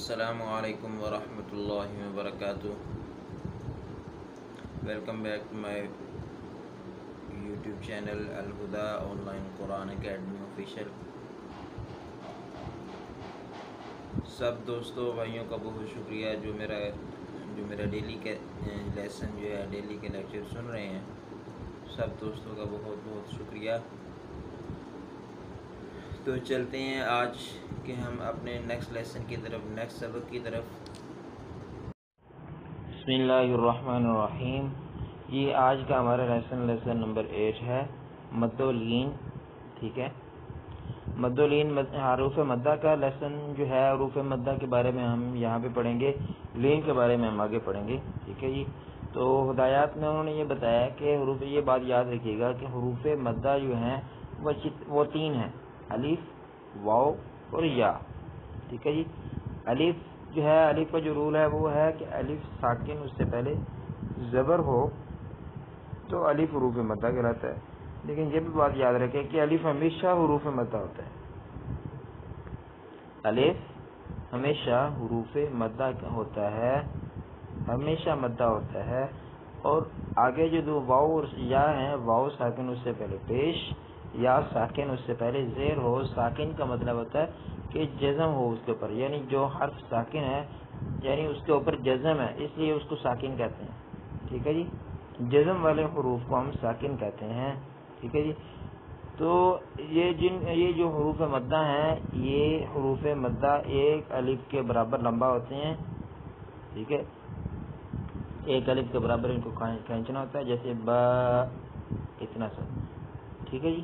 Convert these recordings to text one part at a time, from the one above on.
السلام علیکم ورحمۃ اللہ وبرکاتہ۔ Welcome back to my YouTube channel Alhuda online Quran academy official. سب دوستوں بھائیوں کا بہت شکریہ جو میرا ڈیلی کے لیسن جو ہے ڈیلی کے لیکچر سن رہے ہیں، سب دوستوں کا بہت بہت شکریہ۔ تو چلتے ہیں آج کہ ہم اپنے نیکسٹ لیسن کی طرف، نیکسٹ سبق کی طرف۔ بسم اللہ الرحمن الرحیم۔ یہ آج کا ہمارا لیسن نمبر 8 ہے، مد و لین۔ ٹھیک ہے، مد و لین حروف مدہ کا لیسن جو ہے، حروف مدہ کے بارے میں ہم یہاں پہ پڑھیں گے، لین کے بارے میں ہم آگے پڑھیں گے۔ ٹھیک ہے جی، تو ہدایات میں انہوں نے یہ بتایا کہ حروف، یہ بات یاد رکھیے گا کہ حروف مدہ جو ہیں وہ 3 ہیں، الف، واو اور یا۔ ٹھیک ہے جی، الف جو ہے، الف کا جو رول ہے وہ ہے کہ الف ساکن اس سے پہلے زبر ہو تو الف حروف مدہ کہلاتا ہے، لیکن یہ بھی بات یاد رکھیں کہ الف ہمیشہ حروف مدہ ہوتا ہے، الف ہمیشہ حروف مدہ ہوتا ہے، ہمیشہ مدہ ہوتا ہے۔ اور آگے جو دو واو اور یا ہیں، واو ساکن اس سے پہلے پیش، یا ساکن اس سے پہلے زیر ہو۔ ساکن کا مطلب ہوتا ہے کہ جزم ہو اس کے اوپر، یعنی جو حرف ساکن ہے یعنی اس کے اوپر جزم ہے، اس لیے اس کو ساکن کہتے ہیں۔ ٹھیک ہے جی، جزم والے حروف کو ہم ساکن کہتے ہیں۔ ٹھیک ہے جی، تو یہ جو حروف مدہ ہیں، یہ حروف مدہ ایک الف کے برابر لمبا ہوتے ہیں۔ ٹھیک ہے، ایک الف کے برابر ان کو کھینچنا ہوتا ہے، جیسے با، اتنا سا۔ ٹھیک ہے جی،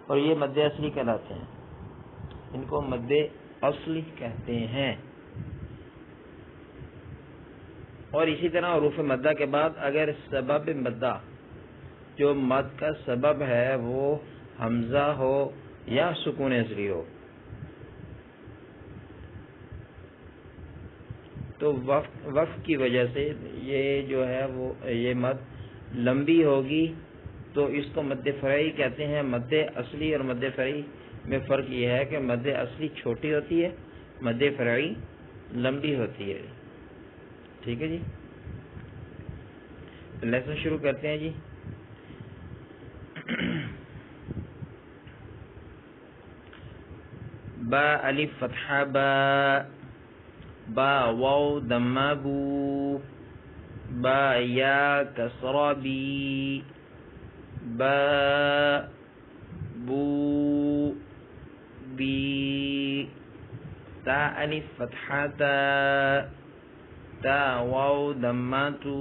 اور یہ مد اصلی کہلاتے ہیں، ان کو مد اصلی کہتے ہیں۔ اور اسی طرح حروف مدہ کے بعد اگر سبب مدہ، جو مد کا سبب ہے، وہ حمزہ ہو یا سکون اصلی ہو، تو وقف کی وجہ سے یہ جو ہے وہ یہ مد لمبی ہوگی، تو اس کو مد فرعی کہتے ہیں۔ مد اصلی اور مد فرعی میں فرق یہ ہے کہ مد اصلی چھوٹی ہوتی ہے، مد فرعی لمبی ہوتی ہے۔ ٹھیک ہے جی، لیسن شروع کرتے ہیں جی۔ با الف فتحہ با، با واو دمہ بو، با یا کسرہ بی، با بو بی، تا الف فتحہ تا، تا واو دمہ تو،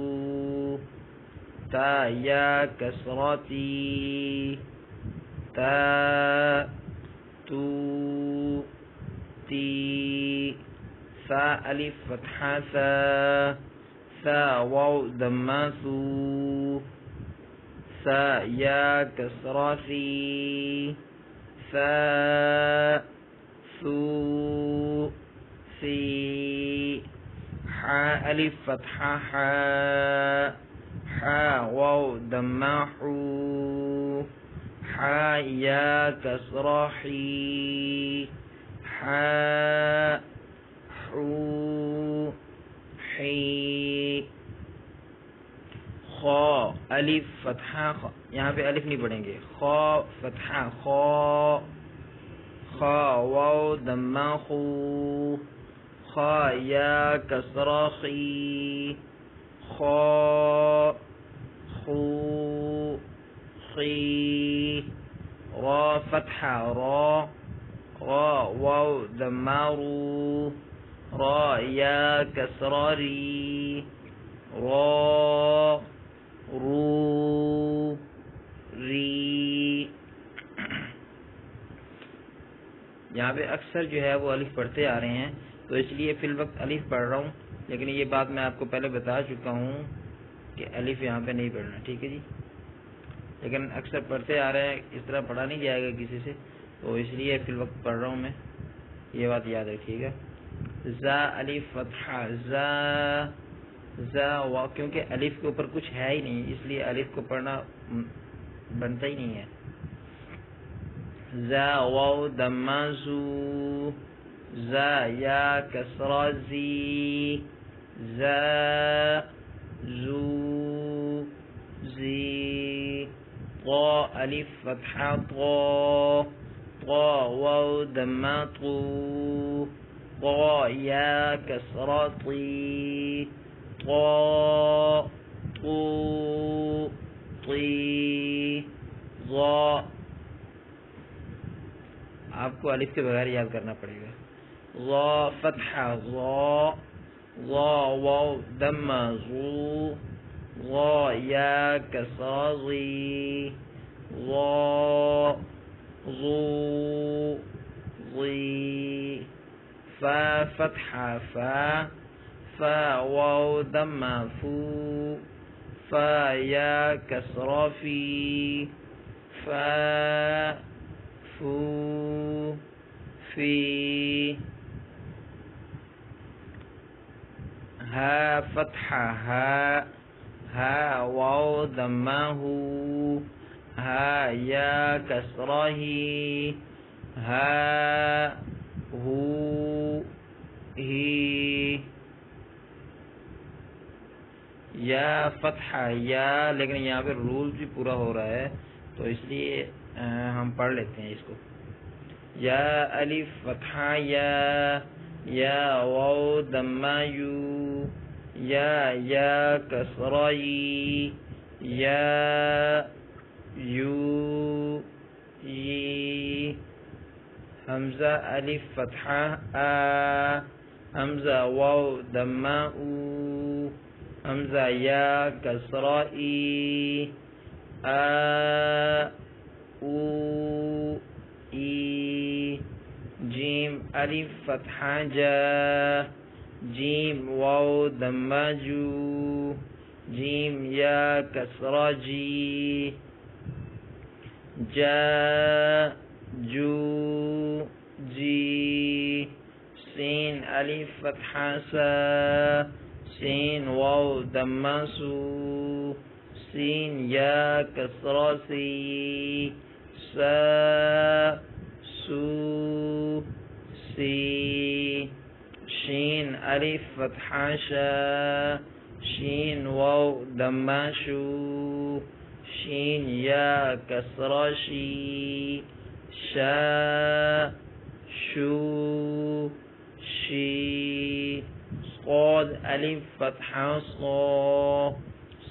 تا یا کسرہ تی، تا تو تی، ثا الف فتحہ ثا، ثا واو دمہ ثو، ثا یا کسرہ ثی، ثا ثو ثی، حا الف فتحہ حا، حا واو دمہ حو، حا یا کسرہ حی، حا حو حی، خا الف فتحہ خا، یہاں پہ الف نہیں پڑھیں گے، خا فتحہ خا، خا واو دمہ خو، خا یا کسرہ خی، خا خو خی، را فتحہ را، را واو دمہ رو، را یا کسرہ ری، را رو ری۔ یہاں پہ اکثر جو ہے وہ الف پڑھتے آ رہے ہیں، تو اس لیے فی الوقت الف پڑھ رہا ہوں، لیکن یہ بات میں آپ کو پہلے بتا چکا ہوں کہ الف یہاں پہ نہیں پڑھنا۔ ٹھیک ہے جی، لیکن اکثر پڑھتے آ رہے ہیں، اس طرح پڑھا نہیں جائے گا کسی سے، تو اس لیے فی الوقت پڑھ رہا ہوں میں، یہ بات یاد رکھیے گا۔ زا الف فتحہ زا، زا وا، کیونکہ الف کے اوپر کچھ ہے ہی نہیں، اس لیے الف کو پڑھنا بنتا ہی نہیں ہے۔ زا واو دمہ زو، زا یا کسرہ زی زا زو زی طا الف فتحہ طا طا واو دمہ طو طا یا کسرہ طی طا طو طی ضا. آپ کو الف کے بغیر یاد کرنا پڑے گا. ضا فتحہ ضا ضا واو دمہ ضو ضا یا کسرہ ضی ضا ضو ضی. فا فتحہ فا فا واو دمہ فو فا یا کسرہ فی فا فو فی. ہا فتحہ ہا ہا واو دمہ ہو ہا یا کسرہ ہی ہا ہو ہی. یا فتحہ یا، لیکن یہاں پہ رول بھی پورا ہو رہا ہے تو اس لیے ہم پڑھ لیتے ہیں اس کو. یا الف فتحہ یا واو دمہ یو یا کسرہ ی یا یو ی. حمزہ الف فتحہ آ حمزہ واو دمہ او حمزہ یا کسرہ ای آ او ای. جیم الف فتحہ جا جیم واو دمہ جو جیم یا کسرہ جی جا جو جی. سین الف فتحہ سا سین واو دمہ سو سین یا کسرہ سی سا سو سی. شین الف فتحہ شا شین واو دمہ شو شین یا کسرہ شی شا شو شی. صاد الف فتحہ صا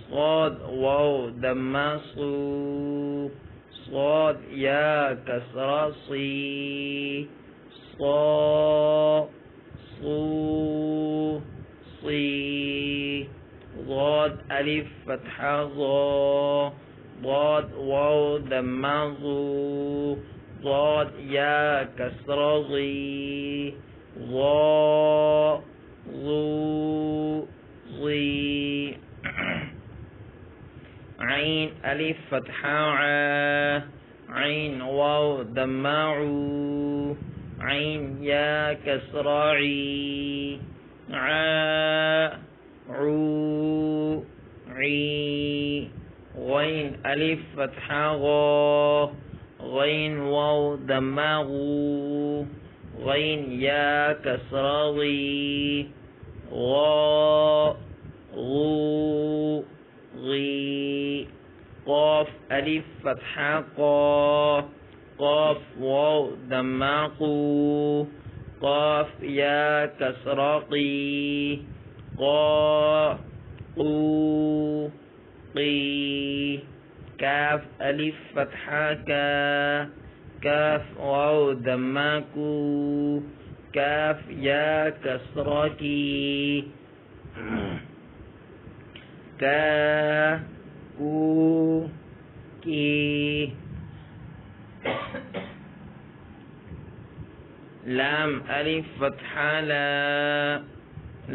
صاد واو دمہ صو صاد یا کسرہ صی صا صو صی. ضاد الف فتحہ ضا ضاد واو دمہ ضو ضاد یا کسرہ ضی ضا ضو ضی. عین الف فتحہ عا عین واو دمہ عو عین یا کسرہ عی عا عو عی. غین الف فتحہ غا غین واو دمہ غو غین یا کسرہ غی غا غو غی. قاف الف فتحہ قا قاف واو دمہ قو قاف یا کسرہ قی قا قو قی. کاف الف فتحہ کا کاف واو دمہ کو کاف یا کسرہ کی کا کو کی. لام الف فتحہ لا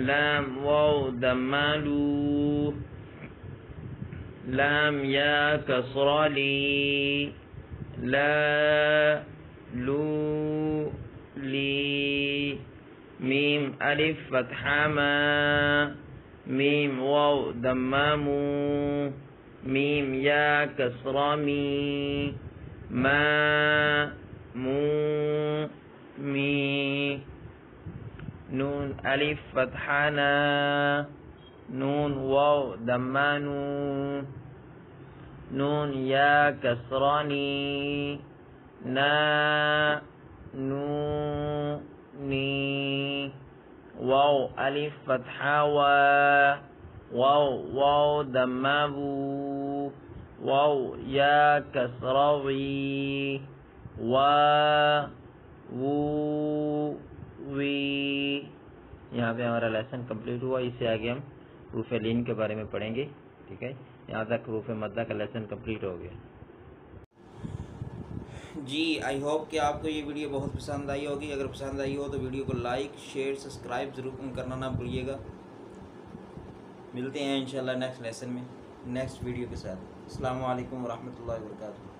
لام واو دمہ لو لام یا کسرہ لی لا لو لی. میم الف فتحہ ما میم واو دمہ مو میم یا کسرہ می ما مو می. الف فتحہ نا، نون واو دمانو، نون یا کسرانی، نا نو نی، واو الف فتحہ وا، واو واو دمابو، واو یا کسروی، وا وو وی۔ یہاں پہ ہمارا لیسن کمپلیٹ ہوا، اس سے آگے ہم حروف لین کے بارے میں پڑھیں گے، ٹھیک ہے۔ یہاں تک حروف مدہ کا لیسن کمپلیٹ ہو گیا۔ جی آئی ہوپ کہ آپ کو یہ ویڈیو بہت پسند آئی ہوگی۔ اگر پسند آئی ہو تو ویڈیو کو لائک شیئر سبسکرائب ضرور کرنا نہ بھولیے گا۔ ملتے ہیں انشاءاللہ نیکسٹ لیسن میں نیکسٹ ویڈیو کے ساتھ۔ السلام علیکم ورحمۃ اللہ وبرکاتہ۔